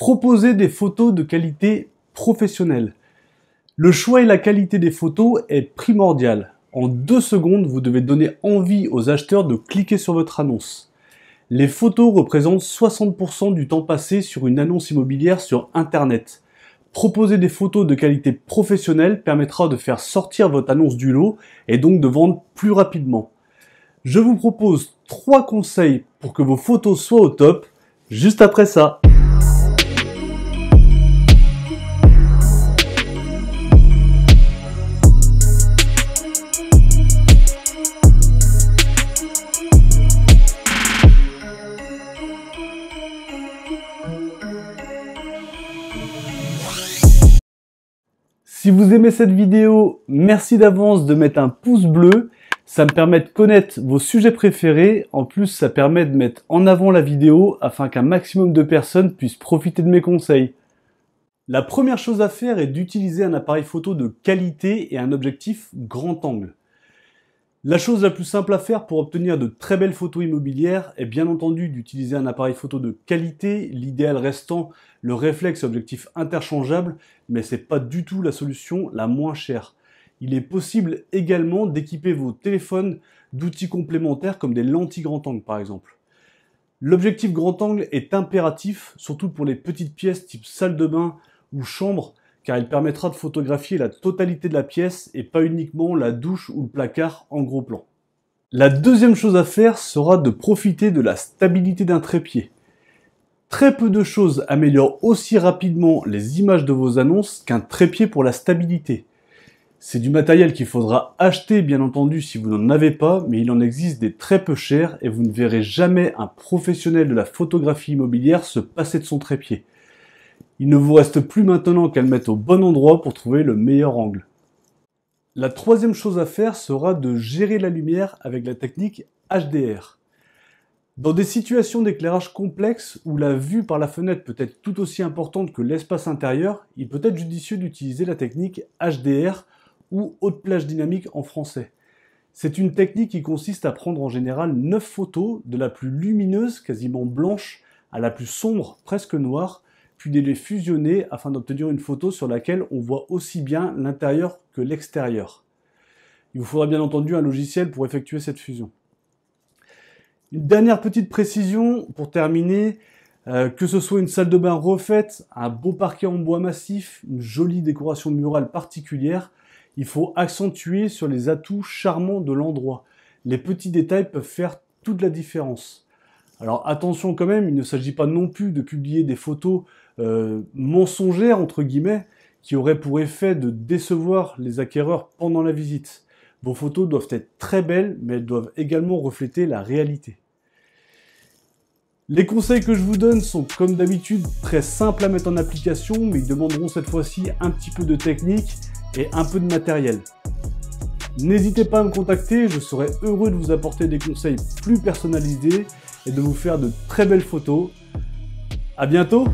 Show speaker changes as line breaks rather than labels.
Proposer des photos de qualité professionnelle. Le choix et la qualité des photos est primordial. En 2 secondes, vous devez donner envie aux acheteurs de cliquer sur votre annonce. Les photos représentent 60% du temps passé sur une annonce immobilière sur Internet. Proposer des photos de qualité professionnelle permettra de faire sortir votre annonce du lot et donc de vendre plus rapidement. Je vous propose 3 conseils pour que vos photos soient au top, juste après ça. Si vous aimez cette vidéo, merci d'avance de mettre un pouce bleu. Ça me permet de connaître vos sujets préférés. En plus, ça permet de mettre en avant la vidéo afin qu'un maximum de personnes puissent profiter de mes conseils. La première chose à faire est d'utiliser un appareil photo de qualité et un objectif grand angle. La chose la plus simple à faire pour obtenir de très belles photos immobilières est bien entendu d'utiliser un appareil photo de qualité, l'idéal restant le réflexe objectif interchangeable, mais c'est pas du tout la solution la moins chère. Il est possible également d'équiper vos téléphones d'outils complémentaires comme des lentilles grand angle par exemple. L'objectif grand angle est impératif, surtout pour les petites pièces type salle de bain ou chambre, car il permettra de photographier la totalité de la pièce et pas uniquement la douche ou le placard en gros plan. La deuxième chose à faire sera de profiter de la stabilité d'un trépied. Très peu de choses améliorent aussi rapidement les images de vos annonces qu'un trépied pour la stabilité. C'est du matériel qu'il faudra acheter bien entendu si vous n'en avez pas, mais il en existe des très peu chers et vous ne verrez jamais un professionnel de la photographie immobilière se passer de son trépied. Il ne vous reste plus maintenant qu'à le mettre au bon endroit pour trouver le meilleur angle. La troisième chose à faire sera de gérer la lumière avec la technique HDR. Dans des situations d'éclairage complexe où la vue par la fenêtre peut être tout aussi importante que l'espace intérieur, il peut être judicieux d'utiliser la technique HDR ou haute plage dynamique en français. C'est une technique qui consiste à prendre en général 9 photos, de la plus lumineuse, quasiment blanche, à la plus sombre, presque noire, puis de les fusionner afin d'obtenir une photo sur laquelle on voit aussi bien l'intérieur que l'extérieur. Il vous faudra bien entendu un logiciel pour effectuer cette fusion. Une dernière petite précision pour terminer, que ce soit une salle de bain refaite, un beau parquet en bois massif, une jolie décoration murale particulière, il faut accentuer sur les atouts charmants de l'endroit. Les petits détails peuvent faire toute la différence. Alors attention quand même, il ne s'agit pas non plus de publier des photos mensongères entre guillemets qui auraient pour effet de décevoir les acquéreurs pendant la visite. Vos photos doivent être très belles, mais elles doivent également refléter la réalité. Les conseils que je vous donne sont comme d'habitude très simples à mettre en application, mais ils demanderont cette fois-ci un petit peu de technique et un peu de matériel. N'hésitez pas à me contacter, je serai heureux de vous apporter des conseils plus personnalisés et de vous faire de très belles photos. À bientôt!